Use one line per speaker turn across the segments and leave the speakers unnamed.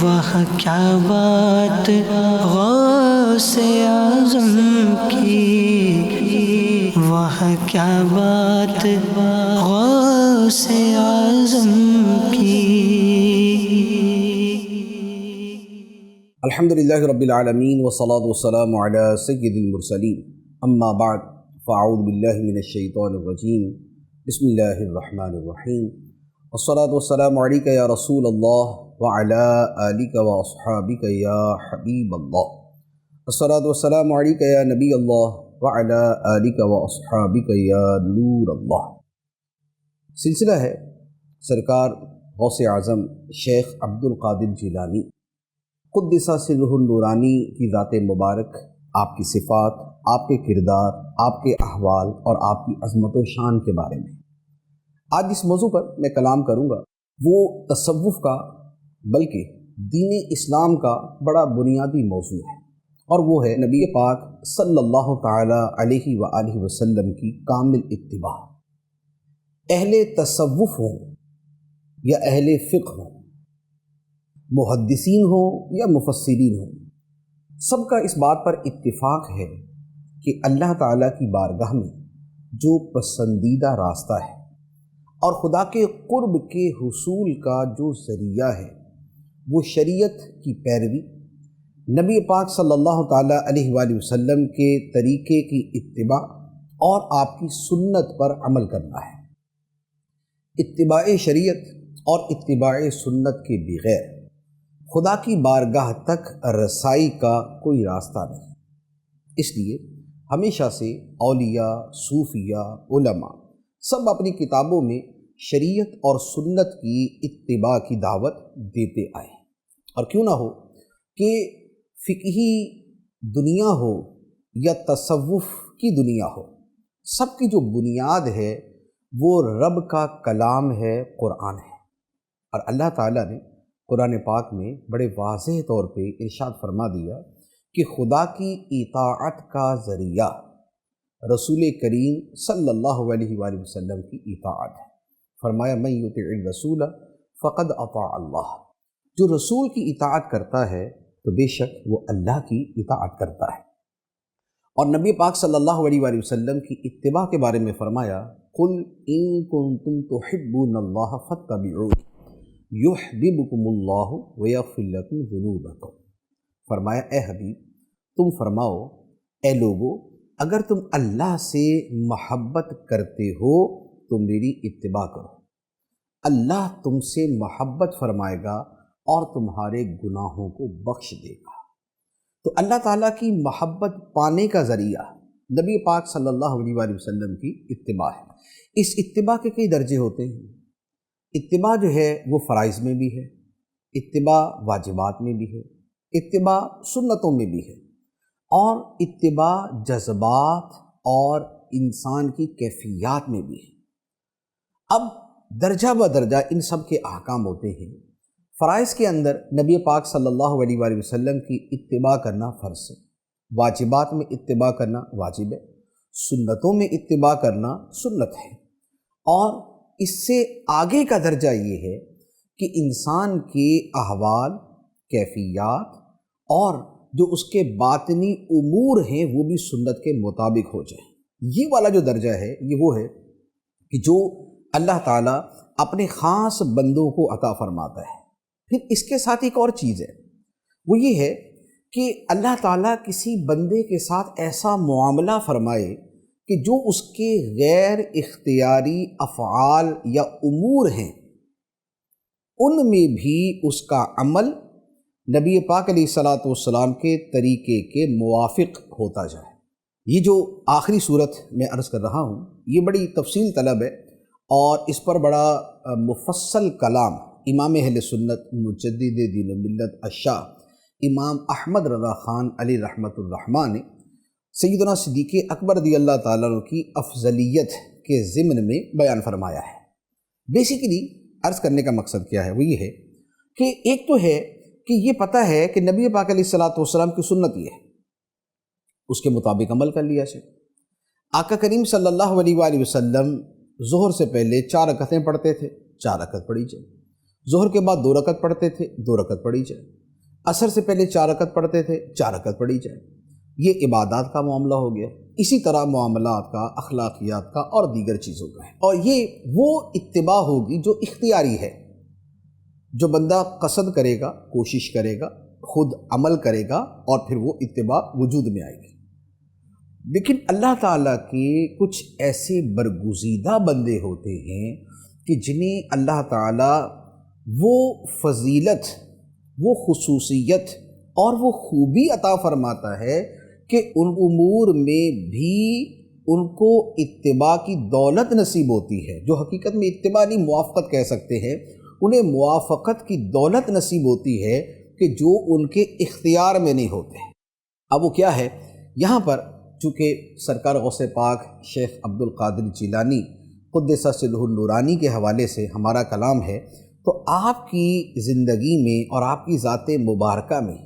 وہ کیا بات غوث اعظم کی، وہ کیا بات غوث اعظم کی۔
الحمدللہ رب العالمین والصلاة والسلام علی سید المرسلین، اما بعد فاعوذ باللہ من الشیطان الرجیم، بسم اللہ الرحمن الرحیم، والصلاة والسلام علیک یا رسول اللہ وعلی آلک واصحابک یا حبیب اللہ، والصلاة والسلام علیک یا نبی اللہ وعلی آلک واصحابک یا نور اللہ۔ سلسلہ ہے سرکار غوث اعظم شیخ عبد القادر جیلانی قدس سرہ النورانی کی ذات مبارک، آپ کی صفات، آپ کے کردار، آپ کے احوال اور آپ کی عظمت و شان کے بارے میں آج جس موضوع پر میں کلام کروں گا وہ تصوف کا بلکہ دین اسلام کا بڑا بنیادی موضوع ہے، اور وہ ہے نبی پاک صلی اللہ تعالی علیہ وآلہ وسلم کی کامل اتباع۔ اہل تصوف ہوں یا اہل فقہ ہوں، محدثین ہوں یا مفسرین ہوں، سب کا اس بات پر اتفاق ہے کہ اللہ تعالیٰ کی بارگاہ میں جو پسندیدہ راستہ ہے اور خدا کے قرب کے حصول کا جو ذریعہ ہے وہ شریعت کی پیروی، نبی پاک صلی اللہ تعالیٰ علیہ وآلہ وسلم کے طریقے کی اتباع اور آپ کی سنت پر عمل کرنا ہے۔ اتباع شریعت اور اتباع سنت کے بغیر خدا کی بارگاہ تک رسائی کا کوئی راستہ نہیں۔ اس لیے ہمیشہ سے اولیاء، صوفیاء، علماء سب اپنی کتابوں میں شریعت اور سنت کی اتباع کی دعوت دیتے آئے، اور کیوں نہ ہو کہ فقہی دنیا ہو یا تصوف کی دنیا ہو، سب کی جو بنیاد ہے وہ رب کا کلام ہے، قرآن ہے۔ اور اللہ تعالیٰ نے قرآن پاک میں بڑے واضح طور پہ ارشاد فرما دیا کہ خدا کی اطاعت کا ذریعہ رسول کریم صلی اللہ علیہ وآلہ وسلم کی اطاعت ہے۔ فرمایا من یطع الرسول فقد اطاع اللہ، جو رسول کی اطاعت کرتا ہے تو بے شک وہ اللہ کی اطاعت کرتا ہے۔ اور نبی پاک صلی اللہ علیہ وآلہ وسلم کی اتباع کے بارے میں فرمایا قل ان کنتم تحبون اللہ فاتبعونی یحببکم اللہ ویغفر لکم ذنوبکم۔ فرمایا اے حبیب تم فرماؤ، اے لوگو اگر تم اللہ سے محبت کرتے ہو تو میری اتباع کرو، اللہ تم سے محبت فرمائے گا اور تمہارے گناہوں کو بخش دے گا۔ تو اللہ تعالیٰ کی محبت پانے کا ذریعہ نبی پاک صلی اللہ علیہ وآلہ وسلم کی اتباع ہے۔ اس اتباع کے کئی درجے ہوتے ہیں۔ اتباع جو ہے وہ فرائض میں بھی ہے، اتباع واجبات میں بھی ہے، اتباع سنتوں میں بھی ہے، اور اتباع جذبات اور انسان کی کیفیات میں بھی ہے۔ اب درجہ بدرجہ ان سب کے احکام ہوتے ہیں۔ فرائض کے اندر نبی پاک صلی اللہ علیہ وآلہ وسلم کی اتباع کرنا فرض ہے، واجبات میں اتباع کرنا واجب ہے، سنتوں میں اتباع کرنا سنت ہے، اور اس سے آگے کا درجہ یہ ہے کہ انسان کے احوال، کیفیات اور جو اس کے باطنی امور ہیں وہ بھی سنت کے مطابق ہو جائیں۔ یہ والا جو درجہ ہے یہ وہ ہے کہ جو اللہ تعالیٰ اپنے خاص بندوں کو عطا فرماتا ہے۔ پھر اس کے ساتھ ایک اور چیز ہے، وہ یہ ہے کہ اللہ تعالیٰ کسی بندے کے ساتھ ایسا معاملہ فرمائے کہ جو اس کے غیر اختیاری افعال یا امور ہیں ان میں بھی اس کا عمل نبی پاک علیہ الصلاۃ والسلام کے طریقے کے موافق ہوتا جائے۔ یہ جو آخری صورت میں عرض کر رہا ہوں یہ بڑی تفصیل طلب ہے، اور اس پر بڑا مفصل کلام امام اہل سنت مجدد دین و ملت الشاہ امام احمد رضا خان علی رحمۃ الرحمٰن نے سیدنا صدیق اکبر رضی اللہ تعالیٰ عنہ کی افضلیت کے ضمن میں بیان فرمایا ہے۔ بیسیکلی عرض کرنے کا مقصد کیا ہے، وہ یہ ہے کہ ایک تو ہے کہ یہ پتہ ہے کہ نبی پاک علیہ الصلاۃ والسلام کی سنت یہ ہے، اس کے مطابق عمل کر لیا جائے۔ آقا کریم صلی اللہ علیہ وآلہ وسلم ظہر سے پہلے 4 رکعتیں پڑھتے تھے، 4 رکعت پڑھی جائے۔ ظہر کے بعد 2 رکعت پڑھتے تھے، 2 رکعت پڑھی جائے، عصر سے پہلے 4 رکعت پڑھتے تھے، 4 رکعت پڑھی جائے۔ یہ عبادات کا معاملہ ہو گیا۔ اسی طرح معاملات کا، اخلاقیات کا اور دیگر چیزوں کا ہے، اور یہ وہ اتباع ہوگی جو اختیاری ہے، جو بندہ قصد کرے گا، کوشش کرے گا، خود عمل کرے گا، اور پھر وہ اتباع وجود میں آئے گی۔ لیکن اللہ تعالیٰ کے کچھ ایسے برگزیدہ بندے ہوتے ہیں کہ جنہیں اللہ تعالیٰ وہ فضیلت، وہ خصوصیت اور وہ خوبی عطا فرماتا ہے کہ ان امور میں بھی ان کو اتباع کی دولت نصیب ہوتی ہے، جو حقیقت میں اتباع نہیں، موافقت کہہ سکتے ہیں، انہیں موافقت کی دولت نصیب ہوتی ہے کہ جو ان کے اختیار میں نہیں ہوتے۔ اب وہ کیا ہے؟ یہاں پر چونکہ سرکار غوث پاک شیخ عبد القادر جیلانی قدس سرہ النورانی کے حوالے سے ہمارا کلام ہے، تو آپ کی زندگی میں اور آپ کی ذات مبارکہ میں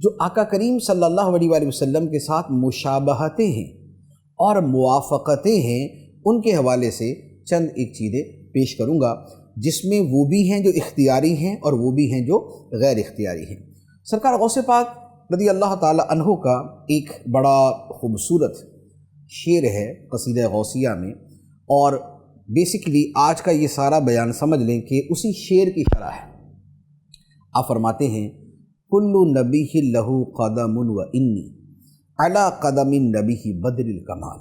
جو آقا کریم صلی اللہ علیہ وآلہ وسلم کے ساتھ مشابہتیں ہیں اور موافقتیں ہیں، ان کے حوالے سے چند ایک چیزیں پیش کروں گا، جس میں وہ بھی ہیں جو اختیاری ہیں اور وہ بھی ہیں جو غیر اختیاری ہیں۔ سرکار غوث پاک رضی اللہ تعالی عنہ کا ایک بڑا خوبصورت شعر ہے قصیدہ غوثیہ میں، اور بیسیکلی آج کا یہ سارا بیان سمجھ لیں کہ اسی شعر کی شرح ہے۔ آپ فرماتے ہیں کل نبی لہ قدم و انی علی قدم نبی بدر الکمال۔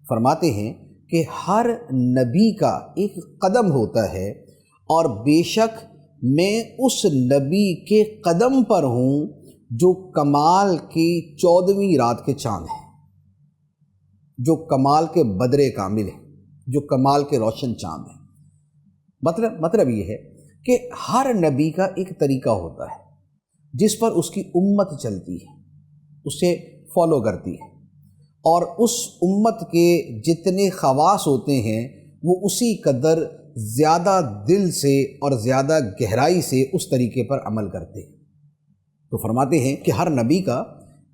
فرماتے ہیں کہ ہر نبی کا ایک قدم ہوتا ہے، اور بے شک میں اس نبی کے قدم پر ہوں جو کمال کی 14ویں رات کے چاند ہے، جو کمال کے بدر کامل ہے، جو کمال کے روشن چاند ہے۔ مطلب یہ ہے کہ ہر نبی کا ایک طریقہ ہوتا ہے جس پر اس کی امت چلتی ہے، اسے فالو کرتی ہے، اور اس امت کے جتنے خواص ہوتے ہیں وہ اسی قدر زیادہ دل سے اور زیادہ گہرائی سے اس طریقے پر عمل کرتے ہیں۔ تو فرماتے ہیں کہ ہر نبی کا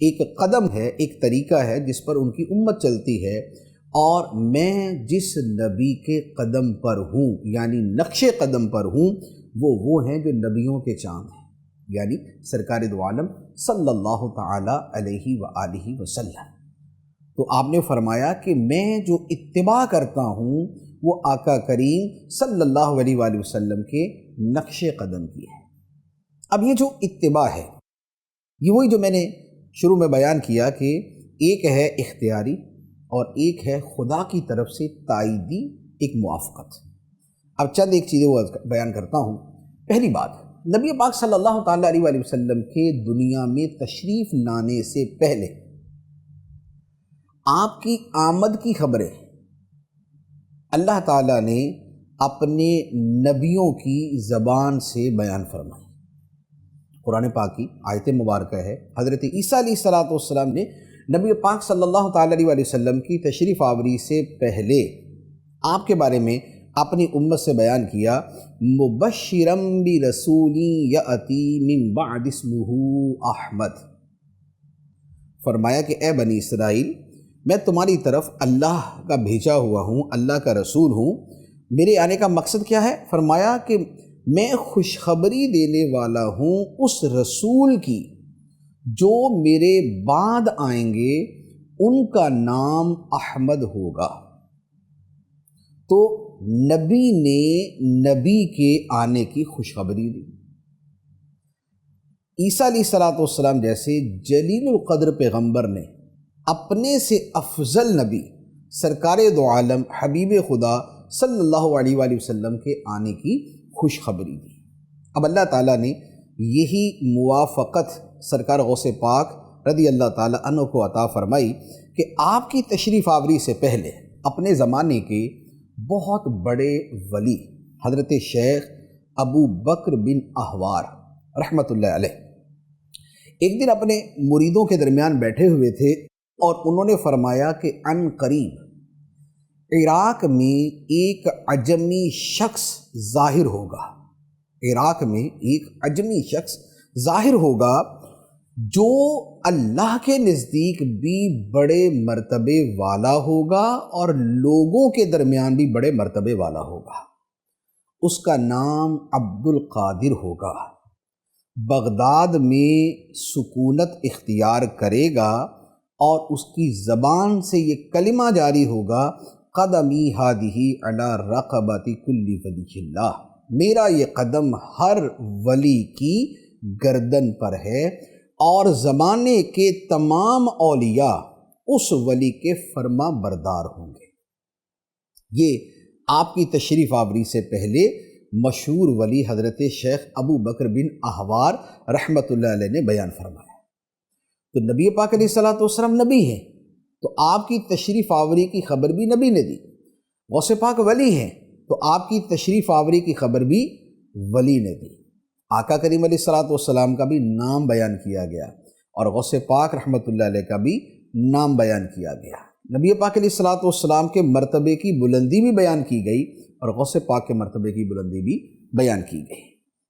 ایک قدم ہے، ایک طریقہ ہے جس پر ان کی امت چلتی ہے، اور میں جس نبی کے قدم پر ہوں، یعنی نقش قدم پر ہوں، وہ ہیں جو نبیوں کے چاند ہیں، یعنی سرکار دو عالم صلی اللہ تعالی علیہ وآلہ وسلم۔ تو آپ نے فرمایا کہ میں جو اتباع کرتا ہوں وہ آقا کریم صلی اللہ علیہ وآلہ وسلم کے نقش قدم کی ہے۔ اب یہ جو اتباع ہے، یہ وہی جو میں نے شروع میں بیان کیا کہ ایک ہے اختیاری اور ایک ہے خدا کی طرف سے تائیدی ایک موافقت۔ اب چند ایک چیزیں وہ بیان کرتا ہوں۔ پہلی بات، نبی پاک صلی اللہ تعالیٰ علیہ وآلہ وسلم کے دنیا میں تشریف لانے سے پہلے آپ کی آمد کی خبریں اللہ تعالیٰ نے اپنے نبیوں کی زبان سے بیان فرمائی۔ قرآن پاک کی آیت مبارکہ ہے، حضرت عیسیٰ علیہ السلام نے نبی پاک صلی اللہ تعالیٰ علیہ وسلم کی تشریف آوری سے پہلے آپ کے بارے میں اپنی امت سے بیان کیا، مبشرا برسول یأتی من بعد اسمہ احمد۔ فرمایا کہ اے بنی اسرائیل، میں تمہاری طرف اللہ کا بھیجا ہوا ہوں، اللہ کا رسول ہوں۔ میرے آنے کا مقصد کیا ہے؟ فرمایا کہ میں خوشخبری دینے والا ہوں اس رسول کی جو میرے بعد آئیں گے، ان کا نام احمد ہوگا۔ تو نبی نے نبی کے آنے کی خوشخبری دی۔ عیسیٰ علیہ السلام جیسے جلیل القدر پیغمبر نے اپنے سے افضل نبی سرکار دو عالم حبیب خدا صلی اللہ علیہ وآلہ وسلم کے آنے کی خوشخبری دی۔ اب اللہ تعالیٰ نے یہی موافقت سرکار غوث پاک رضی اللہ تعالیٰ عنہ کو عطا فرمائی کہ آپ کی تشریف آوری سے پہلے اپنے زمانے کے بہت بڑے ولی حضرت شیخ ابو بکر بن احوار رحمۃ اللہ علیہ ایک دن اپنے مریدوں کے درمیان بیٹھے ہوئے تھے، اور انہوں نے فرمایا کہ عن قریب عراق میں ایک عجمی شخص ظاہر ہوگا، عراق میں ایک عجمی شخص ظاہر ہوگا جو اللہ کے نزدیک بھی بڑے مرتبے والا ہوگا اور لوگوں کے درمیان بھی بڑے مرتبے والا ہوگا، اس کا نام عبد القادر ہوگا، بغداد میں سکونت اختیار کرے گا اور اس کی زبان سے یہ کلمہ جاری ہوگا، قدمی ہادہی علی رقبۃ کل ولی اللہ، میرا یہ قدم ہر ولی کی گردن پر ہے اور زمانے کے تمام اولیاء اس ولی کے فرما بردار ہوں گے۔ یہ آپ کی تشریف آوری سے پہلے مشہور ولی حضرت شیخ ابو بکر بن احوار رحمۃ اللہ علیہ نے بیان فرمایا۔ تو نبی پاک علیہ الصلوۃ والسلام نبی ہیں، تو آپ کی تشریف آوری کی خبر بھی نبی نے دی۔ غوث پاک ولی ہیں، تو آپ کی تشریف آوری کی خبر بھی ولی نے دی۔ آقا کریم علیہ الصلوۃ والسلام کا بھی نام بیان کیا گیا اور غوث پاک رحمۃ اللہ علیہ کا بھی نام بیان کیا گیا۔ نبی پاک علیہ الصلوۃ والسلام کے مرتبے کی بلندی بھی بیان کی گئی اور غوث پاک کے مرتبے کی بلندی بھی بیان کی گئی۔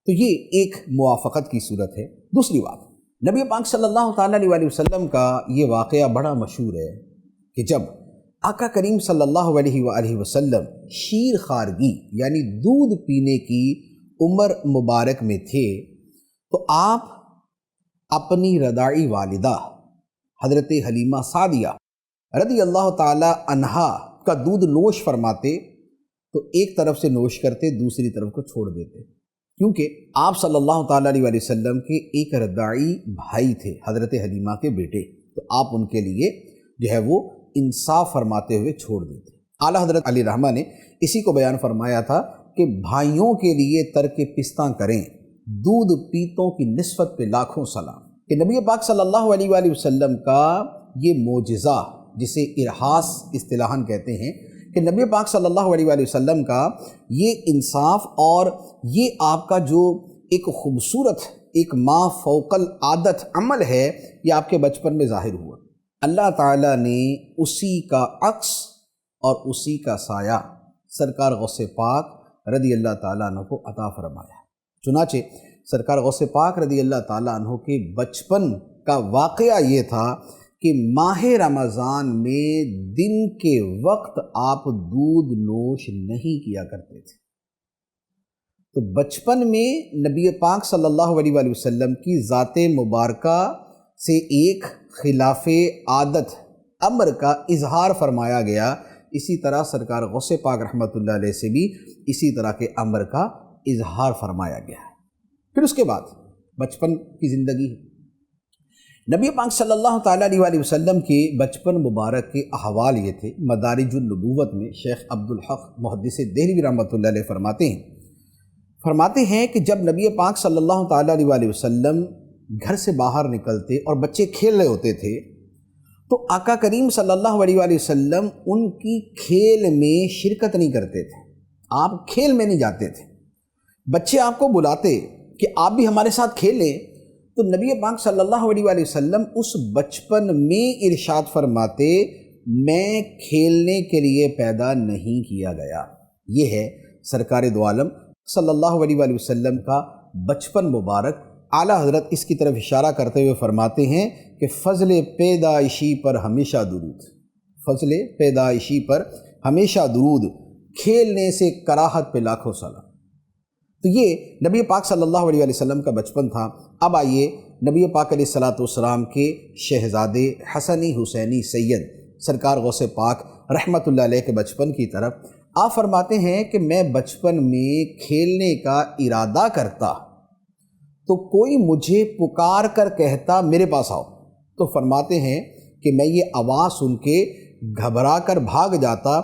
تو یہ ایک موافقت کی صورت ہے۔ دوسری بات، نبی پاک صلی اللہ تعالیٰ علیہ وسلم کا یہ واقعہ بڑا مشہور ہے کہ جب آقا کریم صلی اللہ علیہ وآلہ وسلم شیر خارگی یعنی دودھ پینے کی عمر مبارک میں تھے تو آپ اپنی رضاعی والدہ حضرت حلیمہ سعدیہ رضی اللہ تعالی عنہا کا دودھ نوش فرماتے تو ایک طرف سے نوش کرتے، دوسری طرف کو چھوڑ دیتے، کیونکہ آپ صلی اللہ تعالیٰ علیہ وسلم کے ایک رضاعی بھائی تھے حضرت حلیمہ کے بیٹے، تو آپ ان کے لیے جو ہے وہ انصاف فرماتے ہوئے چھوڑ دیتے۔ اعلیٰ حضرت علی رحمہ نے اسی کو بیان فرمایا تھا کہ بھائیوں کے لیے ترک پستہ کریں، دودھ پیتوں کی نسبت پہ لاکھوں سلام۔ کہ نبی پاک صلی اللہ علیہ وآلہ وسلم کا یہ معجزہ جسے ارہاس اصطلاحاً کہتے ہیں کہ نبی پاک صلی اللہ علیہ وآلہ وسلم کا یہ انصاف اور یہ آپ کا جو ایک خوبصورت ایک ما فوق العادت عمل ہے یہ آپ کے بچپن میں ظاہر ہوا۔ اللہ تعالیٰ نے اسی کا عکس اور اسی کا سایہ سرکار غوث پاک رضی اللہ تعالیٰ عنہ کو عطا فرمایا۔ چنانچہ سرکار غوث پاک رضی اللہ تعالیٰ عنہ کے بچپن کا واقعہ یہ تھا کہ ماہ رمضان میں دن کے وقت آپ دودھ نوش نہیں کیا کرتے تھے۔ تو بچپن میں نبی پاک صلی اللہ علیہ وآلہ وسلم کی ذات مبارکہ سے ایک خلاف عادت امر کا اظہار فرمایا گیا، اسی طرح سرکار غوث پاک رحمۃ اللہ علیہ سے بھی اسی طرح کے امر کا اظہار فرمایا گیا ہے۔ پھر اس کے بعد بچپن کی زندگی، نبی پاک صلی اللہ تعالیٰ علیہ وآلہ وسلم کے بچپن مبارک کے احوال یہ تھے۔ مدارج النبوت میں شیخ عبد الحق محدث دہلوی رحمۃ اللہ علیہ فرماتے ہیں کہ جب نبی پاک صلی اللہ تعالیٰ علیہ وآلہ وسلم گھر سے باہر نکلتے اور بچے کھیل رہے ہوتے تھے تو آقا کریم صلی اللہ علیہ وآلہ وسلم ان کی کھیل میں شرکت نہیں کرتے تھے، آپ کھیل میں نہیں جاتے تھے۔ بچے آپ کو بلاتے کہ آپ بھی ہمارے ساتھ کھیلیں تو نبی پاک صلی اللہ علیہ وآلہ وسلم اس بچپن میں ارشاد فرماتے، میں کھیلنے کے لیے پیدا نہیں کیا گیا۔ یہ ہے سرکار دو عالم صلی اللہ علیہ وآلہ وسلم کا بچپن مبارک۔ اعلیٰ حضرت اس کی طرف اشارہ کرتے ہوئے فرماتے ہیں کہ فضل پیدائشی پر ہمیشہ درود، فضل پیدائشی پر ہمیشہ درود، کھیلنے سے کراہت پہ لاکھوں سلام۔ تو یہ نبی پاک صلی اللہ علیہ وسلم کا بچپن تھا۔ اب آئیے نبی پاک علیہ الصلوۃ والسلام کے شہزادے حسنی حسینی سید سرکار غوث پاک رحمۃ اللہ علیہ کے بچپن کی طرف۔ آپ فرماتے ہیں کہ میں بچپن میں کھیلنے کا ارادہ کرتا تو کوئی مجھے پکار کر کہتا میرے پاس آؤ، تو فرماتے ہیں کہ میں یہ آواز سن کے گھبرا کر بھاگ جاتا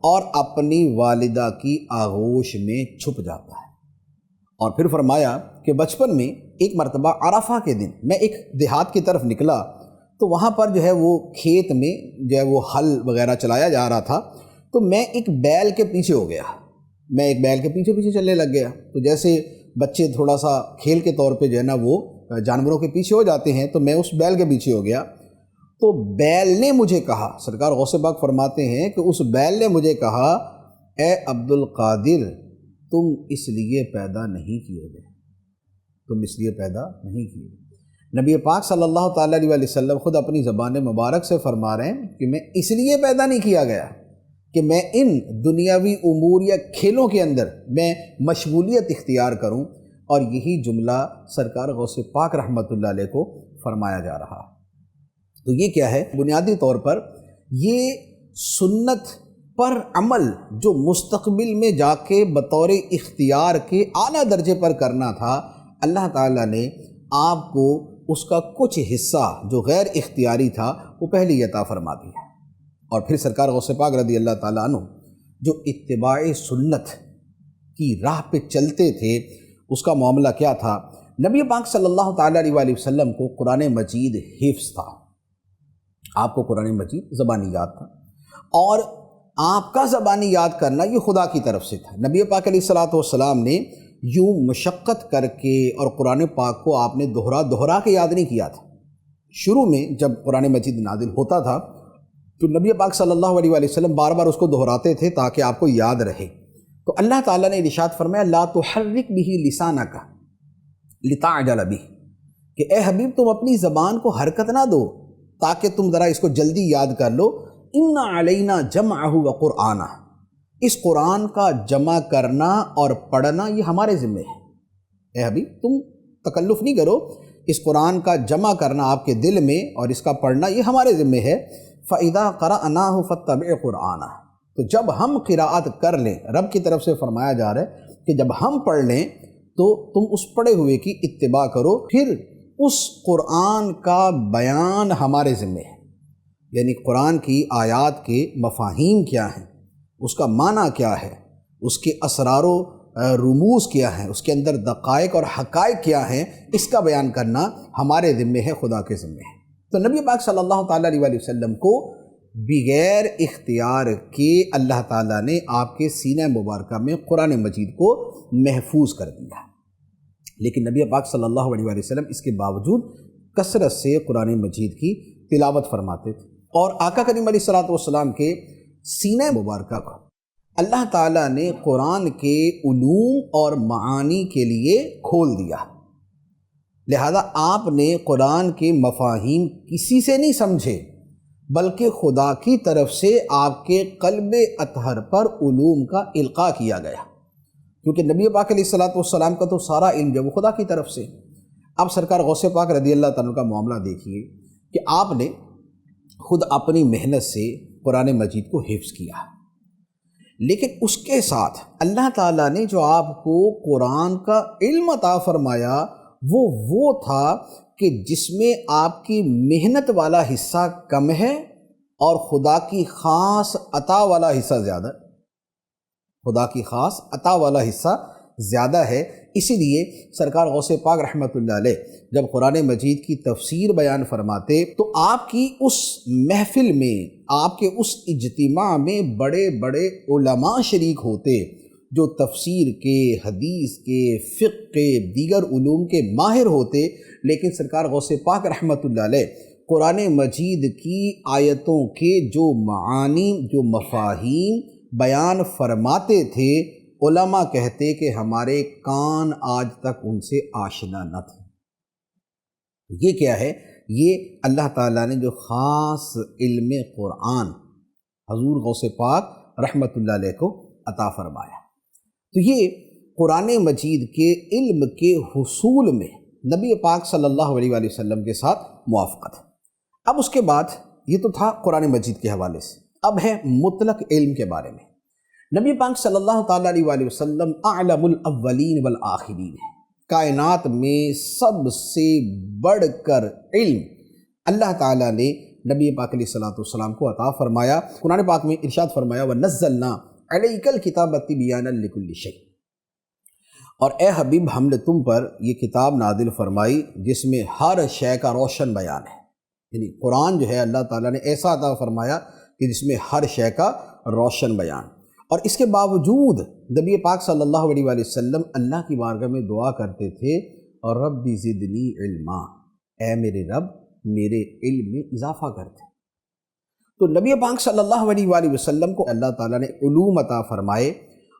اور اپنی والدہ کی آغوش میں چھپ جاتا ہے۔ اور پھر فرمایا کہ بچپن میں ایک مرتبہ عرفہ کے دن میں ایک دیہات کی طرف نکلا تو وہاں پر جو ہے وہ کھیت میں جو ہے وہ ہل وغیرہ چلایا جا رہا تھا، تو میں ایک بیل کے پیچھے ہو گیا، میں ایک بیل کے پیچھے چلنے لگ گیا۔ تو جیسے بچے تھوڑا سا کھیل کے طور پہ جو ہے نا وہ جانوروں کے پیچھے ہو جاتے ہیں، تو میں اس بیل کے پیچھے ہو گیا۔ تو بیل نے مجھے کہا، سرکار غوث پاک فرماتے ہیں کہ اس بیل نے مجھے کہا، اے عبد القادر تم اس لیے پیدا نہیں کیے گئے، تم اس لیے پیدا نہیں کیے گئے۔ نبی پاک صلی اللہ تعالیٰ علیہ وسلم خود اپنی زبان مبارک سے فرما رہے ہیں کہ میں اس لیے پیدا نہیں کیا گیا کہ میں ان دنیاوی امور یا کھیلوں کے اندر میں مشغولیت اختیار کروں، اور یہی جملہ سرکار غوث پاک رحمۃ اللہ علیہ کو فرمایا جا رہا ہے۔ تو یہ کیا ہے؟ بنیادی طور پر یہ سنت پر عمل جو مستقبل میں جا کے بطور اختیار کے اعلیٰ درجے پر کرنا تھا، اللہ تعالیٰ نے آپ کو اس کا کچھ حصہ جو غیر اختیاری تھا وہ پہلے ہی عطا فرما دیا۔ اور پھر سرکار غوث پاک رضی اللہ تعالیٰ عنہ جو اتباع سنت کی راہ پہ چلتے تھے، اس کا معاملہ کیا تھا؟ نبی پاک صلی اللہ تعالیٰ علیہ وآلہ وسلم کو قرآن مجید حفظ تھا، آپ کو قرآن مجید زبانی یاد تھا، اور آپ کا زبانی یاد کرنا یہ خدا کی طرف سے تھا۔ نبی پاک علیہ الصلوۃ والسلام نے یوں مشقت کر کے اور قرآن پاک کو آپ نے دہرا کے یاد نہیں کیا تھا۔ شروع میں جب قرآن مجید نازل ہوتا تھا تو نبی پاک صلی اللہ علیہ وآلہ وسلم بار بار اس کو دہراتے تھے تاکہ آپ کو یاد رہے۔ تو اللہ تعالیٰ نے ارشاد فرمایا لا تحرک بہ لسانک لتعجل بہ، کہ اے حبیب تم اپنی زبان کو حرکت نہ دو تاکہ تم ذرا اس کو جلدی یاد کر لو۔ ان علینا جمعہ وقرآنہ، اس قرآن کا جمع کرنا اور پڑھنا یہ ہمارے ذمہ ہے۔ اے حبیب تم تکلف نہیں کرو، اس قرآن کا جمع کرنا آپ کے دل میں اور اس کا پڑھنا یہ ہمارے ذمہ ہے۔ فَإِذَا قَرَأْنَاهُ فَاتَّبِعْ قُرْآنَهُ، تو جب ہم قراءت کر لیں، رب کی طرف سے فرمایا جا رہا ہے کہ جب ہم پڑھ لیں تو تم اس پڑھے ہوئے کی اتباع کرو، پھر اس قرآن کا بیان ہمارے ذمہ ہے۔ یعنی قرآن کی آیات کے مفاہیم کیا ہیں، اس کا معنی کیا ہے، اس کے اسرار و رموز کیا ہیں، اس کے اندر دقائق اور حقائق کیا ہیں، اس کا بیان کرنا ہمارے ذمہ ہے، خدا کے ذمہ ہے۔ تو نبی پاک صلی اللہ تعالیٰ علیہ وآلہ وسلم کو بغیر اختیار کے اللہ تعالیٰ نے آپ کے سینہ مبارکہ میں قرآن مجید کو محفوظ کر دیا، لیکن نبی پاک صلی اللہ علیہ وآلہ وسلم اس کے باوجود کثرت سے قرآن مجید کی تلاوت فرماتے تھے، اور آقا کریم علیہ الصلوۃ والسلام کے سینہ مبارکہ کو اللہ تعالیٰ نے قرآن کے علوم اور معانی کے لیے کھول دیا، لہذا آپ نے قرآن کے مفاہیم کسی سے نہیں سمجھے بلکہ خدا کی طرف سے آپ کے قلب اطہر پر علوم کا القاء کیا گیا، کیونکہ نبی پاک علیہ الصلوۃ والسلام کا تو سارا علم جو وہ خدا کی طرف سے۔ اب سرکار غوث پاک رضی اللہ تعالیٰ کا معاملہ دیکھیے کہ آپ نے خود اپنی محنت سے قرآن مجید کو حفظ کیا، لیکن اس کے ساتھ اللہ تعالیٰ نے جو آپ کو قرآن کا علم عطا فرمایا وہ تھا کہ جس میں آپ کی محنت والا حصہ کم ہے اور خدا کی خاص عطا والا حصہ زیادہ، خدا کی خاص عطا والا حصہ زیادہ ہے۔ اسی لیے سرکار غوث پاک رحمۃ اللہ علیہ جب قرآن مجید کی تفسیر بیان فرماتے تو آپ کی اس محفل میں، آپ کے اس اجتماع میں بڑے بڑے علماء شریک ہوتے جو تفسیر کے، حدیث کے، فقہ کے، دیگر علوم کے ماہر ہوتے، لیکن سرکار غوث پاک رحمۃ اللہ علیہ قرآن مجید کی آیتوں کے جو معانی، جو مفاہیم بیان فرماتے تھے، علماء کہتے کہ ہمارے کان آج تک ان سے آشنا نہ تھے۔ یہ کیا ہے؟ یہ اللہ تعالیٰ نے جو خاص علم قرآن حضور غوث پاک رحمۃ اللہ علیہ کو عطا فرمایا۔ تو یہ قرآن مجید کے علم کے حصول میں نبی پاک صلی اللہ علیہ وآلہ وسلم کے ساتھ موافقت۔ اب اس کے بعد یہ تو تھا قرآن مجید کے حوالے سے، اب ہے مطلق علم کے بارے میں۔ نبی پاک صلی اللہ تعالیٰ علیہ وآلہ وسلم اعلم الاولین والآخرین ہے، کائنات میں سب سے بڑھ کر علم اللہ تعالیٰ نے نبی پاک علیہ الصلوۃ والسلام کو عطا فرمایا۔ قرآن پاک میں ارشاد فرمایا وَنَزَّلْنَا عَلَيْكَ الْكِتَابَ تِبْيَانًا لِكُلِّ شَيْءٍ، اور اے حبیب ہم نے تم پر یہ کتاب نازل فرمائی جس میں ہر شے کا روشن بیان ہے۔ یعنی قرآن جو ہے اللہ تعالیٰ نے ایسا عطا فرمایا کہ جس میں ہر شے کا روشن بیان، اور اس کے باوجود نبی پاک صلی اللہ علیہ وآلہ وسلم اللہ کی بارگاہ میں دعا کرتے تھے اور رب زدنی علما، اے میرے رب میرے علم میں اضافہ کرتے۔ تو نبی پاک صلی اللہ علیہ وآلہ وسلم کو اللہ تعالیٰ نے علوم عطا فرمائے،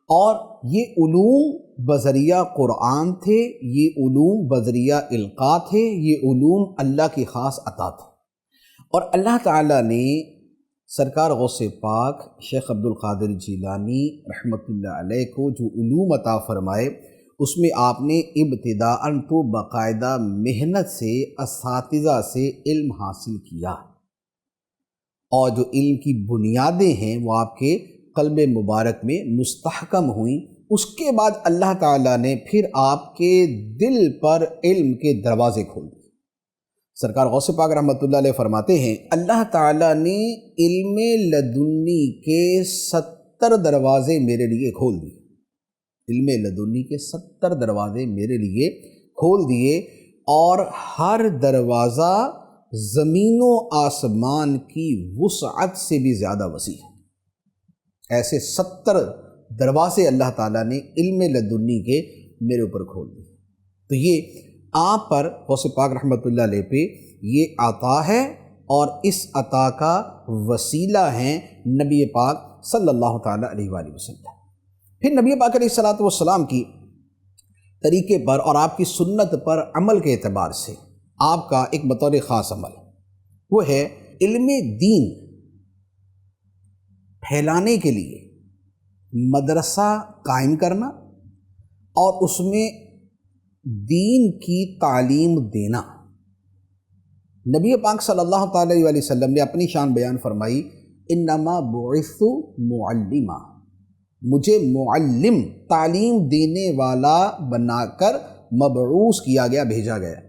اور یہ علوم بذریعہ قرآن تھے، یہ علوم بذریعہ القاء تھے، یہ علوم اللہ کی خاص عطا تھے۔ اور اللہ تعالیٰ نے سرکار غوث پاک شیخ عبد القادر جیلانی رحمۃ اللہ علیہ کو جو علوم عطا فرمائے اس میں آپ نے ابتداءً تو باقاعدہ محنت سے اساتذہ سے علم حاصل کیا، اور جو علم کی بنیادیں ہیں وہ آپ کے قلب مبارک میں مستحکم ہوئیں۔ اس کے بعد اللہ تعالیٰ نے پھر آپ کے دل پر علم کے دروازے کھول دیے۔ سرکار غوث پاک رحمۃ اللہ علیہ فرماتے ہیں اللہ تعالیٰ نے علم لدنی کے 70 دروازے میرے لیے کھول دیے، علم لدنی کے 70 دروازے میرے لیے کھول دیے، اور ہر دروازہ زمین و آسمان کی وسعت سے بھی زیادہ وسیع ہے۔ ایسے 70 دروازے اللہ تعالیٰ نے علم لدنی کے میرے اوپر کھول دیے۔ تو یہ آپ پر غوث پاک رحمۃ اللہ علیہ پہ یہ عطا ہے، اور اس عطا کا وسیلہ ہیں نبی پاک صلی اللہ تعالیٰ علیہ وآلہ وسلم۔ پھر نبی پاک علیہ الصلوۃ والسلام کی طریقے پر اور آپ کی سنت پر عمل کے اعتبار سے آپ کا ایک بطور خاص عمل وہ ہے علم دین پھیلانے کے لیے مدرسہ قائم کرنا اور اس میں دین کی تعلیم دینا۔ نبی پاک صلی اللہ تعالیٰ علیہ وسلم نے اپنی شان بیان فرمائی انما بعثت معلما، مجھے معلم تعلیم دینے والا بنا کر مبعوث کیا گیا، بھیجا گیا۔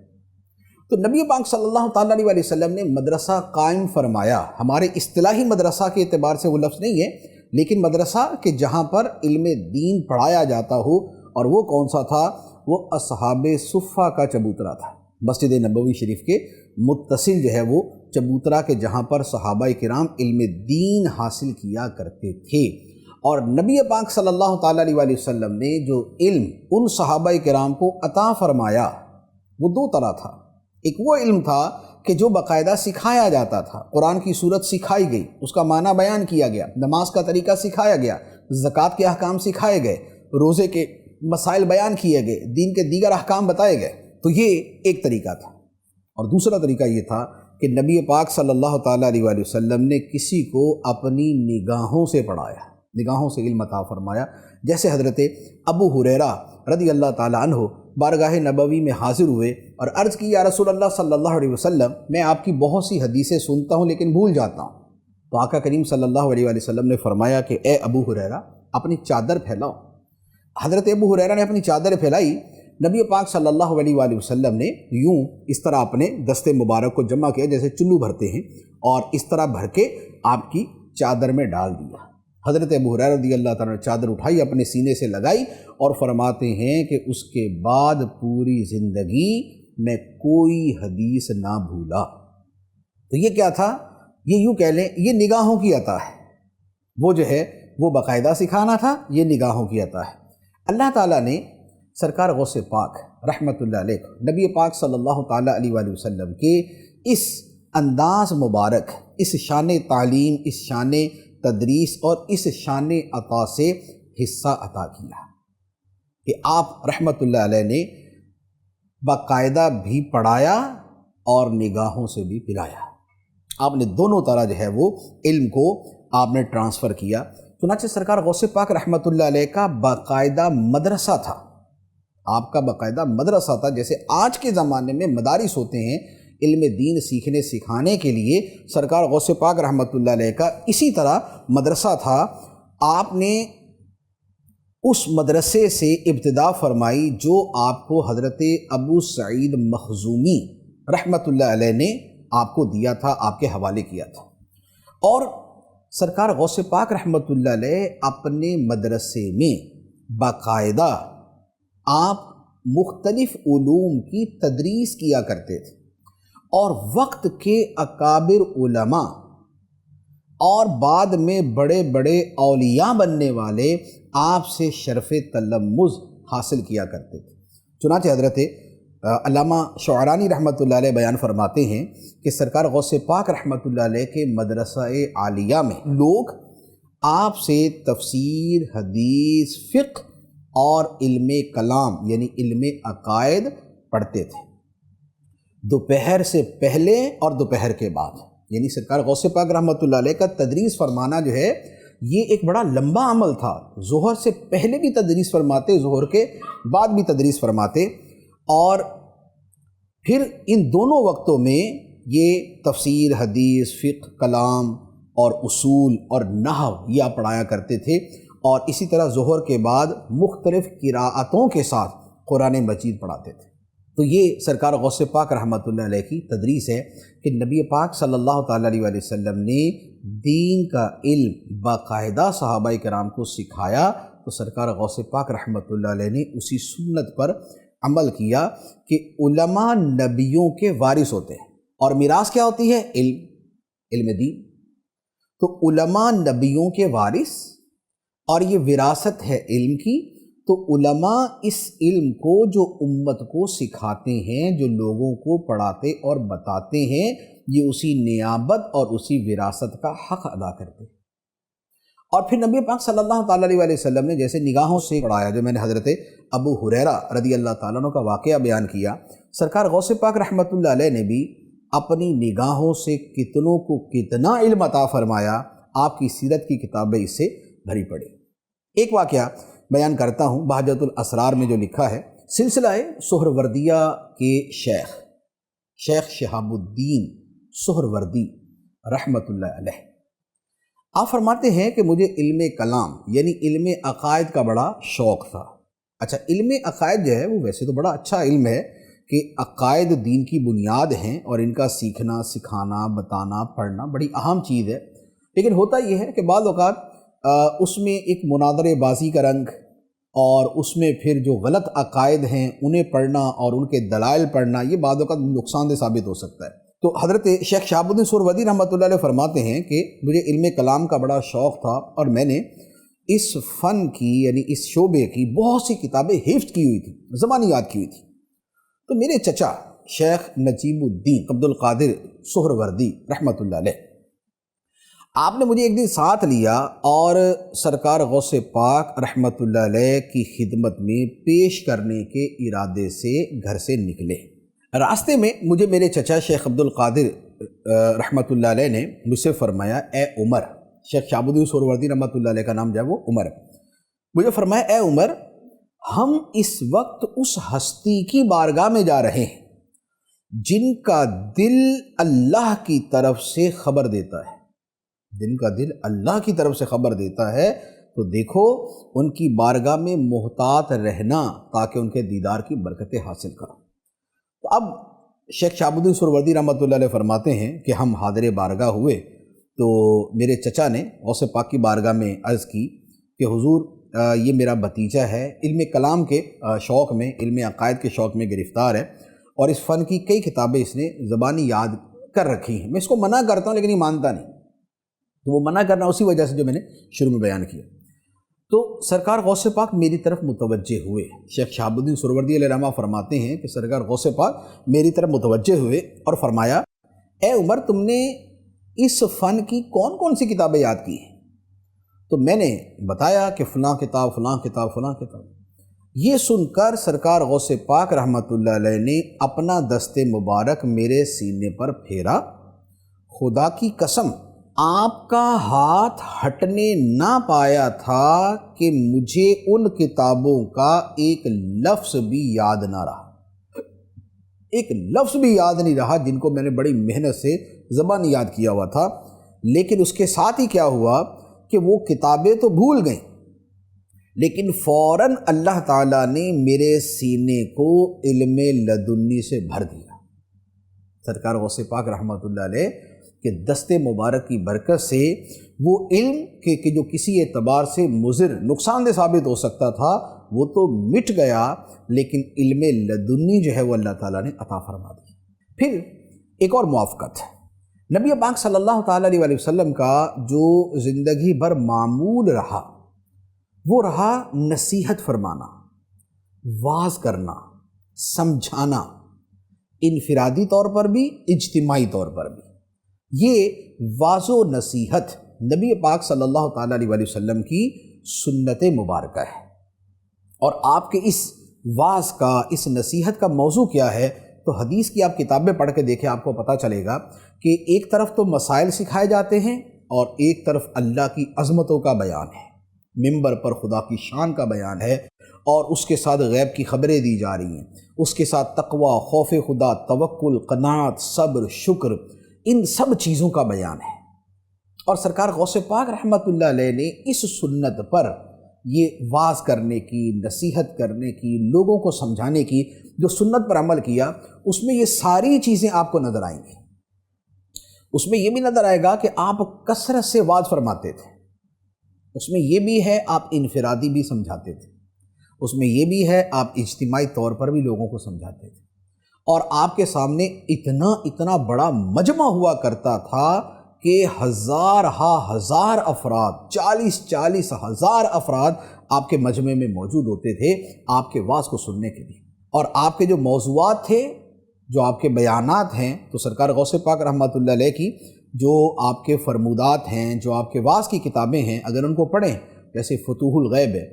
تو نبی پاک صلی اللہ تعالیٰ علیہ وسلم نے مدرسہ قائم فرمایا۔ ہمارے اصطلاحی مدرسہ کے اعتبار سے وہ لفظ نہیں ہے، لیکن مدرسہ کہ جہاں پر علم دین پڑھایا جاتا ہو، اور وہ کون سا تھا؟ وہ اصحاب صفہ کا چبوترا تھا، مسجد نبوی شریف کے متصل جو ہے وہ چبوترا کے جہاں پر صحابہ کرام علم دین حاصل کیا کرتے تھے۔ اور نبی پاک صلی اللہ تعالیٰ علیہ وسلم نے جو علم ان صحابہ کرام کو عطا فرمایا وہ 2 طرح تھا۔ ایک وہ علم تھا کہ جو باقاعدہ سکھایا جاتا تھا، قرآن کی صورت سکھائی گئی، اس کا معنی بیان کیا گیا، نماز کا طریقہ سکھایا گیا، زکوٰۃ کے احکام سکھائے گئے، روزے کے مسائل بیان کیے گئے، دین کے دیگر احکام بتائے گئے۔ تو یہ ایک طریقہ تھا، اور دوسرا طریقہ یہ تھا کہ نبی پاک صلی اللہ تعالیٰ علیہ وآلہ وسلم نے کسی کو اپنی نگاہوں سے پڑھایا، نگاہوں سے علم عطا فرمایا۔ جیسے حضرت ابو ہریرہ رضی اللہ تعالیٰ عنہ بارگاہ نبوی میں حاضر ہوئے اور عرض کی یا رسول اللہ صلی اللہ علیہ وسلم، میں آپ کی بہت سی حدیثیں سنتا ہوں لیکن بھول جاتا ہوں۔ تو آقا کریم صلی اللہ علیہ وسلم نے فرمایا کہ اے ابو ہریرہ اپنی چادر پھیلاؤ۔ حضرت ابو ہریرہ نے اپنی چادر پھیلائی، نبی پاک صلی اللہ علیہ وسلم نے یوں اس طرح اپنے دست مبارک کو جمع کیا جیسے چلو بھرتے ہیں، اور اس طرح بھر کے آپ کی چادر میں ڈال دیا۔ حضرت ابو ہریرہ رضی اللہ تعالیٰ نے چادر اٹھائی، اپنے سینے سے لگائی، اور فرماتے ہیں کہ اس کے بعد پوری زندگی میں کوئی حدیث نہ بھولا۔ تو یہ کیا تھا؟ یہ یوں کہہ لیں یہ نگاہوں کی عطا ہے، وہ جو ہے وہ باقاعدہ سکھانا تھا، یہ نگاہوں کی عطا ہے۔ اللہ تعالیٰ نے سرکار غوث پاک رحمۃ اللہ علیہ نبی پاک صلی اللہ تعالیٰ علیہ وآلہ وسلم کے اس انداز مبارک، اس شان تعلیم، اس شان تدریس اور اس شان عطا سے حصہ عطا کیا کہ آپ رحمۃ اللہ علیہ نے باقاعدہ بھی پڑھایا اور نگاہوں سے بھی پلایا۔ آپ نے دونوں طرح جو ہے وہ علم کو آپ نے ٹرانسفر کیا۔ چنانچہ سرکار غوث پاک رحمۃ اللہ علیہ کا باقاعدہ مدرسہ تھا، آپ کا باقاعدہ مدرسہ تھا، جیسے آج کے زمانے میں مدارس ہوتے ہیں علم دین سیکھنے سکھانے کے لیے، سرکار غوث پاک رحمۃ اللہ علیہ کا اسی طرح مدرسہ تھا۔ آپ نے اس مدرسے سے ابتدا فرمائی جو آپ کو حضرت ابو سعید مخزومی رحمۃ اللہ علیہ نے آپ کو دیا تھا، آپ کے حوالے کیا تھا۔ اور سرکار غوث پاک رحمۃ اللہ علیہ اپنے مدرسے میں باقاعدہ آپ مختلف علوم کی تدریس کیا کرتے تھے، اور وقت کے اکابر علماء اور بعد میں بڑے بڑے اولیاء بننے والے آپ سے شرف تلمذ حاصل کیا کرتے تھے۔ چنانچہ حضرت علامہ شعرانی رحمۃ اللہ علیہ بیان فرماتے ہیں کہ سرکار غوث پاک رحمۃ اللہ علیہ کے مدرسہ عالیہ میں لوگ آپ سے تفسیر، حدیث، فقہ اور علم کلام یعنی علم عقائد پڑھتے تھے، دوپہر سے پہلے اور دوپہر کے بعد، یعنی سرکار غوث پاک رحمۃ اللہ علیہ کا تدریس فرمانا جو ہے یہ ایک بڑا لمبا عمل تھا. ظہر سے پہلے بھی تدریس فرماتے، ظہر کے بعد بھی تدریس فرماتے، اور پھر ان دونوں وقتوں میں یہ تفسیر، حدیث، فقہ، کلام اور اصول اور نحو یہ آپ پڑھایا کرتے تھے. اور اسی طرح ظہر کے بعد مختلف قراءتوں کے ساتھ قرآن مجید پڑھاتے تھے. تو یہ سرکار غوث پاک رحمۃ اللہ علیہ کی تدریس ہے کہ نبی پاک صلی اللہ تعالیٰ علیہ وسلم نے دین کا علم باقاعدہ صحابہ کرام کو سکھایا. تو سرکار غوث پاک رحمۃ اللہ علیہ نے اسی سنت پر عمل کیا کہ علماء نبیوں کے وارث ہوتے ہیں، اور میراث کیا ہوتی ہے؟ علم دین. تو علماء نبیوں کے وارث، اور یہ وراثت ہے علم کی. تو علماء اس علم کو جو امت کو سکھاتے ہیں، جو لوگوں کو پڑھاتے اور بتاتے ہیں، یہ اسی نیابت اور اسی وراثت کا حق ادا کرتے ہیں. اور پھر نبی پاک صلی اللہ تعالیٰ علیہ وسلم نے جیسے نگاہوں سے پڑھایا، جو میں نے حضرت ابو ہریرہ رضی اللہ تعالیٰ عنہ کا واقعہ بیان کیا، سرکار غوث پاک رحمۃ اللہ علیہ نے بھی اپنی نگاہوں سے کتنوں کو کتنا علم عطا فرمایا. آپ کی سیرت کی کتابیں اس سے بھری پڑی. ایک واقعہ بیان کرتا ہوں بہجت الاسرار میں جو لکھا ہے. سلسلہ سہروردیہ کے شیخ شہاب الدین سہروردی رحمۃ اللہ علیہ، آپ فرماتے ہیں کہ مجھے علم کلام یعنی علم عقائد کا بڑا شوق تھا. اچھا، علم عقائد جو ہے وہ ویسے تو بڑا اچھا علم ہے کہ عقائد دین کی بنیاد ہیں، اور ان کا سیکھنا، سکھانا، بتانا، پڑھنا بڑی اہم چیز ہے. لیکن ہوتا یہ ہے کہ بعض اوقات اس میں ایک مناظرے بازی کا رنگ، اور اس میں پھر جو غلط عقائد ہیں انہیں پڑھنا اور ان کے دلائل پڑھنا، یہ بعض اوقات نقصان دہ ثابت ہو سکتا ہے. تو حضرت شیخ شہاب الدین سہروردی رحمۃ اللہ علیہ فرماتے ہیں کہ مجھے علم کلام کا بڑا شوق تھا، اور میں نے اس فن کی یعنی اس شعبے کی بہت سی کتابیں حفظ کی ہوئی تھی، زبانی یاد کی ہوئی تھی. تو میرے چچا شیخ نجیب الدین عبد القادر سہروردی رحمۃ اللہ علیہ، آپ نے مجھے ایک دن ساتھ لیا اور سرکار غوث پاک رحمۃ اللہ علیہ کی خدمت میں پیش کرنے کے ارادے سے گھر سے نکلے. راستے میں مجھے میرے چچا شیخ عبد القادر رحمۃ اللہ علیہ نے مجھ سے فرمایا، اے عمر، شیخ شہاب الدین سہروردی رحمۃ اللہ علیہ کا نام جو ہے وہ عمر ہے، مجھے فرمایا، اے عمر، ہم اس وقت اس ہستی کی بارگاہ میں جا رہے ہیں جن کا دل اللہ کی طرف سے خبر دیتا ہے. جن کا دل اللہ کی طرف سے خبر دیتا ہے، تو دیکھو ان کی بارگاہ میں محتاط رہنا تاکہ ان کے دیدار کی برکتیں حاصل کرو. تو اب شیخ شہاب الدین سہروردی رحمۃ اللہ علیہ فرماتے ہیں کہ ہم حاضر بارگاہ ہوئے تو میرے چچا نے غوث پاک کی بارگاہ میں عرض کی کہ حضور، یہ میرا بھتیجا ہے، علم کلام کے شوق میں، علم عقائد کے شوق میں گرفتار ہے، اور اس فن کی کئی کتابیں اس نے زبانی یاد کر رکھی ہیں. میں اس کو منع کرتا ہوں لیکن یہ مانتا نہیں. تو وہ منع کرنا اسی وجہ سے جو میں نے شروع میں بیان کیا. تو سرکار غوث پاک میری طرف متوجہ ہوئے. شیخ شہاب الدین سہروردی علیہ رحمہ فرماتے ہیں کہ سرکار غوث پاک میری طرف متوجہ ہوئے اور فرمایا، اے عمر، تم نے اس فن کی کون کون سی کتابیں یاد کی ہیں؟ تو میں نے بتایا کہ فلاں کتاب، فلاں کتاب، فلاں کتاب. یہ سن کر سرکار غوث پاک رحمۃ اللہ علیہ نے اپنا دست مبارک میرے سینے پر پھیرا. خدا کی قسم، آپ کا ہاتھ ہٹنے نہ پایا تھا کہ مجھے ان کتابوں کا ایک لفظ بھی یاد نہ رہا. ایک لفظ بھی یاد نہیں رہا جن کو میں نے بڑی محنت سے زبانی یاد کیا ہوا تھا. لیکن اس کے ساتھ ہی کیا ہوا کہ وہ کتابیں تو بھول گئیں، لیکن فوراً اللہ تعالیٰ نے میرے سینے کو علم لدنی سے بھر دیا. سرکار غوث پاک رحمۃ اللہ علیہ کہ دست مبارک کی برکت سے وہ علم کہ جو کسی اعتبار سے مضر، نقصان دہ ثابت ہو سکتا تھا، وہ تو مٹ گیا، لیکن علم لدنی جو ہے وہ اللہ تعالیٰ نے عطا فرما دی. پھر ایک اور موافقت، نبی پاک صلی اللہ تعالیٰ علیہ وسلم کا جو زندگی بھر معمول رہا وہ رہا نصیحت فرمانا، واعظ کرنا، سمجھانا، انفرادی طور پر بھی، اجتماعی طور پر بھی. یہ واعظ و نصیحت نبی پاک صلی اللہ تعالیٰ علیہ وسلم کی سنت مبارکہ ہے. اور آپ کے اس واعظ کا، اس نصیحت کا موضوع کیا ہے تو حدیث کی آپ کتابیں پڑھ کے دیکھیں، آپ کو پتہ چلے گا کہ ایک طرف تو مسائل سکھائے جاتے ہیں اور ایک طرف اللہ کی عظمتوں کا بیان ہے، منبر پر خدا کی شان کا بیان ہے، اور اس کے ساتھ غیب کی خبریں دی جا رہی ہیں، اس کے ساتھ تقوی، خوف خدا، توکل، قناعت، صبر، شکر، ان سب چیزوں کا بیان ہے۔ اور سرکار غوث پاک رحمۃ اللہ علیہ نے اس سنت پر یہ واعظ کرنے کی، نصیحت کرنے کی، لوگوں کو سمجھانے کی جو سنت پر عمل کیا، اس میں یہ ساری چیزیں آپ کو نظر آئیں گی۔ اس میں یہ بھی نظر آئے گا کہ آپ کثرت سے واعظ فرماتے تھے، اس میں یہ بھی ہے آپ انفرادی بھی سمجھاتے تھے، اس میں یہ بھی ہے آپ اجتماعی طور پر بھی لوگوں کو سمجھاتے تھے، اور آپ کے سامنے اتنا بڑا مجمع ہوا کرتا تھا کہ ہزار افراد، 40 ہزار افراد آپ کے مجمع میں موجود ہوتے تھے آپ کے واعظ کو سننے کے لیے۔ اور آپ کے جو موضوعات تھے، جو آپ کے بیانات ہیں، تو سرکار غوث پاک رحمۃ اللہ علیہ کی جو آپ کے فرمودات ہیں، جو آپ کے واعظ کی کتابیں ہیں، اگر ان کو پڑھیں، جیسے فتوح الغیب ہے،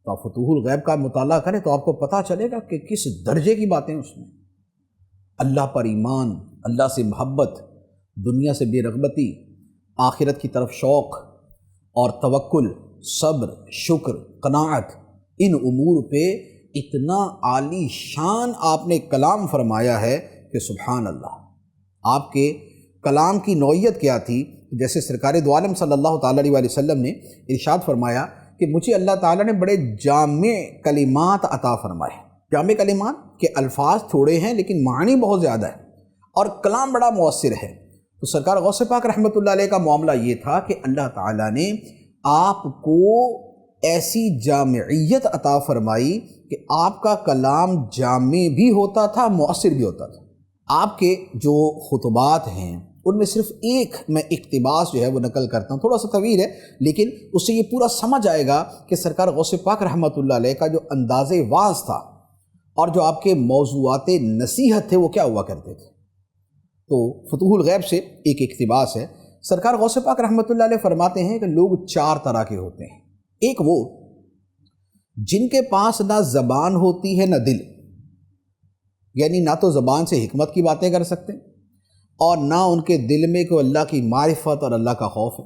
تو آپ فتوح الغیب کا مطالعہ کریں تو آپ کو پتہ چلے گا کہ کس درجے کی باتیں اس میں، اللہ پر ایمان، اللہ سے محبت، دنیا سے بے رغبتی، آخرت کی طرف شوق اور توکل، صبر، شکر، قناعت، ان امور پہ اتنا عالی شان آپ نے کلام فرمایا ہے کہ سبحان اللہ۔ آپ کے کلام کی نوعیت کیا تھی؟ جیسے سرکار دو عالم صلی اللہ تعالیٰ علیہ وسلم نے ارشاد فرمایا کہ مجھے اللہ تعالیٰ نے بڑے جامع کلمات عطا فرمائے۔ جامع کلمات کہ الفاظ تھوڑے ہیں لیکن معنی بہت زیادہ ہے اور کلام بڑا مؤثر ہے۔ تو سرکار غوث پاک رحمۃ اللہ علیہ کا معاملہ یہ تھا کہ اللہ تعالیٰ نے آپ کو ایسی جامعیت عطا فرمائی کہ آپ کا کلام جامع بھی ہوتا تھا، مؤثر بھی ہوتا تھا۔ آپ کے جو خطبات ہیں ان میں صرف ایک میں اقتباس جو ہے وہ نقل کرتا ہوں، تھوڑا سا طویل ہے لیکن اس سے یہ پورا سمجھ آئے گا کہ سرکار غوث پاک رحمۃ اللہ علیہ کا جو انداز واعظ تھا اور جو آپ کے موضوعات نصیحت تھے وہ کیا ہوا کرتے تھے۔ تو فتوح الغیب سے ایک اقتباس ہے، سرکار غوث پاک رحمۃ اللہ علیہ فرماتے ہیں کہ لوگ 4 طرح کے ہوتے ہیں۔ ایک وہ جن کے پاس نہ زبان ہوتی ہے نہ دل، یعنی نہ تو زبان سے حکمت کی باتیں کر سکتے اور نہ ان کے دل میں کوئی اللہ کی معرفت اور اللہ کا خوف ہے۔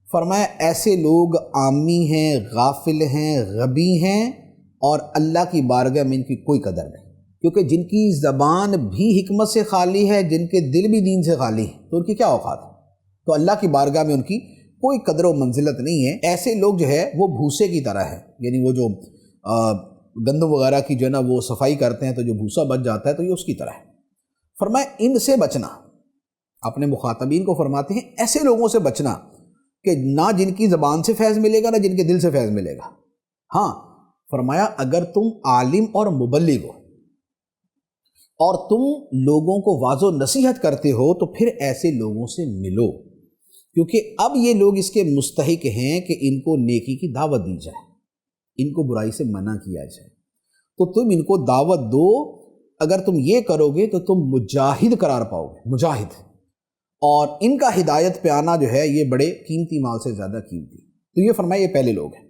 فرمایا ایسے لوگ عامی ہیں، غافل ہیں، غبی ہیں، اور اللہ کی بارگاہ میں ان کی کوئی قدر نہیں، کیونکہ جن کی زبان بھی حکمت سے خالی ہے، جن کے دل بھی دین سے خالی ہے، تو ان کی کیا اوقات ہے؟ تو اللہ کی بارگاہ میں ان کی کوئی قدر و منزلت نہیں ہے۔ ایسے لوگ جو ہے وہ بھوسے کی طرح ہے، یعنی وہ جو گندم وغیرہ کی جو ہے نا وہ صفائی کرتے ہیں تو جو بھوسا بچ جاتا ہے تو یہ اس کی طرح ہے۔ فرمایا ان سے بچنا، اپنے مخاطبین کو فرماتے ہیں ایسے لوگوں سے بچنا کہ نہ جن کی زبان سے فیض ملے گا نہ جن کے دل سے فیض ملے گا۔ ہاں فرمایا اگر تم عالم اور مبلغ ہو اور تم لوگوں کو واعظ و نصیحت کرتے ہو تو پھر ایسے لوگوں سے ملو، کیونکہ اب یہ لوگ اس کے مستحق ہیں کہ ان کو نیکی کی دعوت دی جائے، ان کو برائی سے منع کیا جائے، تو تم ان کو دعوت دو۔ اگر تم یہ کرو گے تو تم مجاہد قرار پاؤ گے، مجاہد، اور ان کا ہدایت پہ آنا جو ہے یہ بڑے قیمتی مال سے زیادہ قیمتی۔ تو یہ فرمایا یہ پہلے لوگ ہیں۔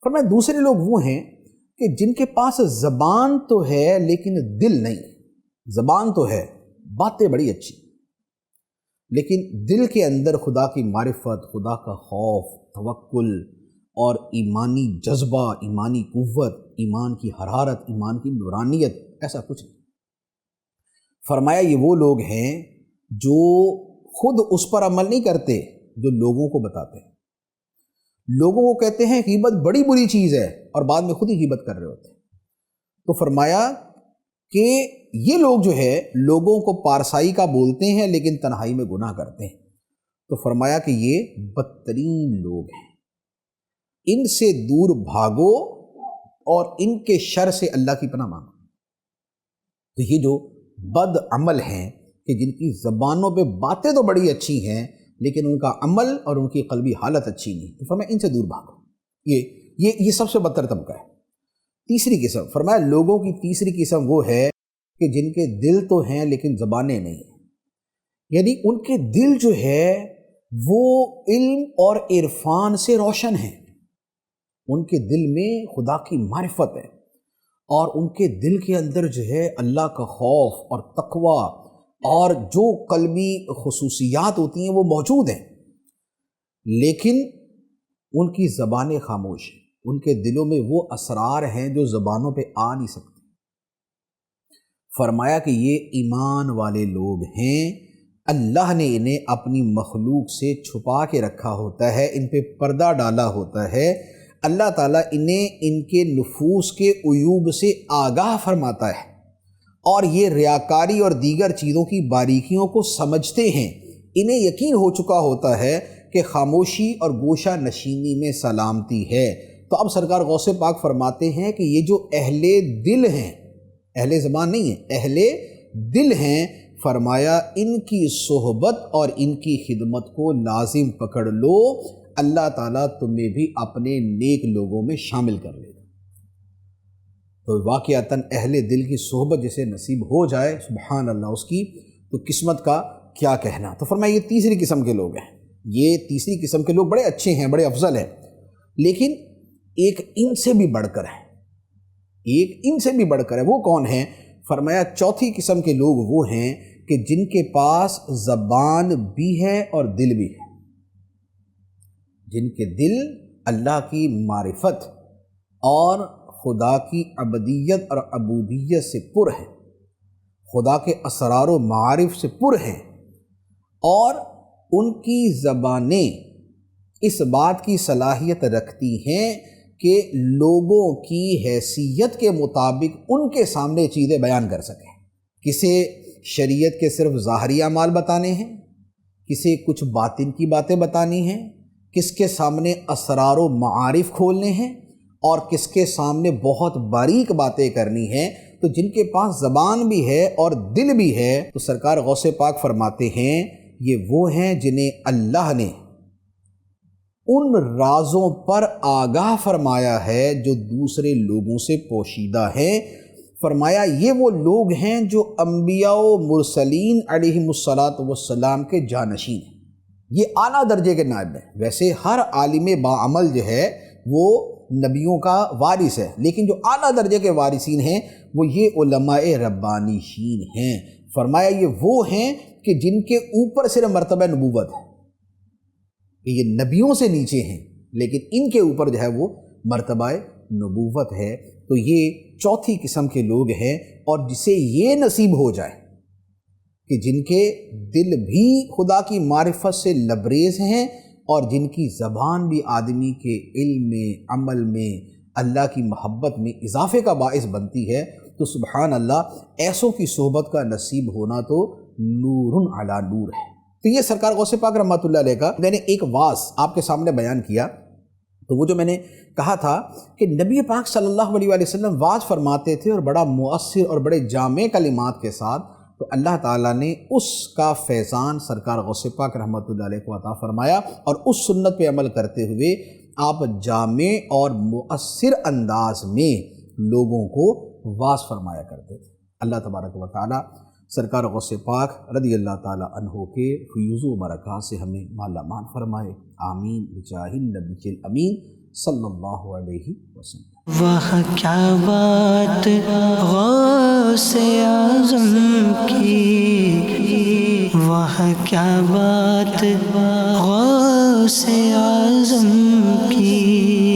فرمایا دوسرے لوگ وہ ہیں کہ جن کے پاس زبان تو ہے لیکن دل نہیں۔ زبان تو ہے، باتیں بڑی اچھی، لیکن دل کے اندر خدا کی معرفت، خدا کا خوف، توکل اور ایمانی جذبہ، ایمانی قوت، ایمان کی حرارت، ایمان کی نورانیت، ایسا کچھ نہیں۔ فرمایا یہ وہ لوگ ہیں جو خود اس پر عمل نہیں کرتے جو لوگوں کو بتاتے ہیں، لوگوں کو کہتے ہیں غیبت بڑی بری چیز ہے اور بعد میں خود ہی غیبت کر رہے ہوتے ہیں۔ تو فرمایا کہ یہ لوگ جو ہے لوگوں کو پارسائی کا بولتے ہیں لیکن تنہائی میں گناہ کرتے ہیں۔ تو فرمایا کہ یہ بدترین لوگ ہیں، ان سے دور بھاگو اور ان کے شر سے اللہ کی پناہ مانگو۔ تو یہ جو بد عمل ہیں کہ جن کی زبانوں پہ باتیں تو بڑی اچھی ہیں لیکن ان کا عمل اور ان کی قلبی حالت اچھی نہیں، تو فرمایا ان سے دور بھاگو۔ یہ سب سے بدتر طبقہ ہے۔ تیسری قسم، فرمایا لوگوں کی تیسری قسم وہ ہے کہ جن کے دل تو ہیں لیکن زبانیں نہیں ہیں، یعنی ان کے دل جو ہے وہ علم اور عرفان سے روشن ہیں، ان کے دل میں خدا کی معرفت ہے اور ان کے دل کے اندر جو ہے اللہ کا خوف اور تقوی اور جو قلبی خصوصیات ہوتی ہیں وہ موجود ہیں، لیکن ان کی زبانیں خاموش ہیں، ان کے دلوں میں وہ اسرار ہیں جو زبانوں پہ آ نہیں سکتے۔ فرمایا کہ یہ ایمان والے لوگ ہیں، اللہ نے انہیں اپنی مخلوق سے چھپا کے رکھا ہوتا ہے، ان پہ پردہ ڈالا ہوتا ہے، اللہ تعالیٰ انہیں ان کے نفوس کے عیوب سے آگاہ فرماتا ہے، اور یہ ریاکاری اور دیگر چیزوں کی باریکیوں کو سمجھتے ہیں، انہیں یقین ہو چکا ہوتا ہے کہ خاموشی اور گوشہ نشینی میں سلامتی ہے۔ تو اب سرکار غوث پاک فرماتے ہیں کہ یہ جو اہل دل ہیں، اہل زبان نہیں ہیں، اہل دل ہیں، فرمایا ان کی صحبت اور ان کی خدمت کو لازم پکڑ لو، اللہ تعالیٰ تمہیں بھی اپنے نیک لوگوں میں شامل کر لے گا۔ تو واقعتاً اہل دل کی صحبت جسے نصیب ہو جائے، سبحان اللہ، اس کی تو قسمت کا کیا کہنا۔ تو فرمایا یہ تیسری قسم کے لوگ ہیں، یہ تیسری قسم کے لوگ بڑے اچھے ہیں، بڑے افضل ہیں، لیکن ایک ان سے بھی بڑھ کر ہے، ایک ان سے بھی بڑھ کر ہے۔ وہ کون ہیں؟ فرمایا چوتھی قسم کے لوگ وہ ہیں کہ جن کے پاس زبان بھی ہے اور دل بھی ہے، جن کے دل اللہ کی معرفت اور خدا کی عبدیت اور عبودیت سے پر ہے، خدا کے اسرار و معارف سے پر ہیں، اور ان کی زبانیں اس بات کی صلاحیت رکھتی ہیں کہ لوگوں کی حیثیت کے مطابق ان کے سامنے چیزیں بیان کر سکیں۔ کسے شریعت کے صرف ظاہری اعمال بتانے ہیں، کسے کچھ باطن کی باتیں بتانی ہیں، کس کے سامنے اسرار و معارف کھولنے ہیں، اور کس کے سامنے بہت باریک باتیں کرنی ہیں۔ تو جن کے پاس زبان بھی ہے اور دل بھی ہے، تو سرکار غوث پاک فرماتے ہیں یہ وہ ہیں جنہیں اللہ نے ان رازوں پر آگاہ فرمایا ہے جو دوسرے لوگوں سے پوشیدہ ہیں۔ فرمایا یہ وہ لوگ ہیں جو انبیاء و مرسلین علیہم السلام کے جانشین ہیں، یہ اعلیٰ درجے کے نائب ہیں۔ ویسے ہر عالم باعمل جو ہے وہ نبیوں کا وارث ہے، لیکن جو اعلیٰ درجے کے وارثین ہیں وہ یہ علماء ربانیین ہیں۔ فرمایا یہ وہ ہیں کہ جن کے اوپر صرف مرتبہ نبوت ہے، کہ یہ نبیوں سے نیچے ہیں، لیکن ان کے اوپر جو ہے وہ مرتبہ نبوت ہے۔ تو یہ چوتھی قسم کے لوگ ہیں، اور جسے یہ نصیب ہو جائے کہ جن کے دل بھی خدا کی معرفت سے لبریز ہیں، اور جن کی زبان بھی آدمی کے علم میں، عمل میں، اللہ کی محبت میں اضافے کا باعث بنتی ہے، تو سبحان اللہ ایسوں کی صحبت کا نصیب ہونا تو نور علی نور ہے۔ تو یہ سرکار غوث پاک رحمۃ اللہ علیہ کا میں نے ایک واعظ آپ کے سامنے بیان کیا۔ تو وہ جو میں نے کہا تھا کہ نبی پاک صلی اللہ علیہ وآلہ وسلم واعظ فرماتے تھے اور بڑا مؤثر اور بڑے جامع کلمات کے ساتھ، تو اللہ تعالیٰ نے اس کا فیضان سرکار غوث پاک رحمۃ اللہ علیہ کو عطا فرمایا، اور اس سنت پہ عمل کرتے ہوئے آپ جامع اور مؤثر انداز میں لوگوں کو واعظ فرمایا کرتے تھے۔ اللہ تبارک و تعالیٰ سرکار غوث پاک رضی اللہ تعالیٰ عنہ کے فیوز و برکات سے ہمیں مالا مال فرمائے، آمین بجاہ النبی الامین صلی اللہ علیہ وسلم۔
وہ کیا بات غوث اعظم کی، وہ کیا بات غوث اعظم کی۔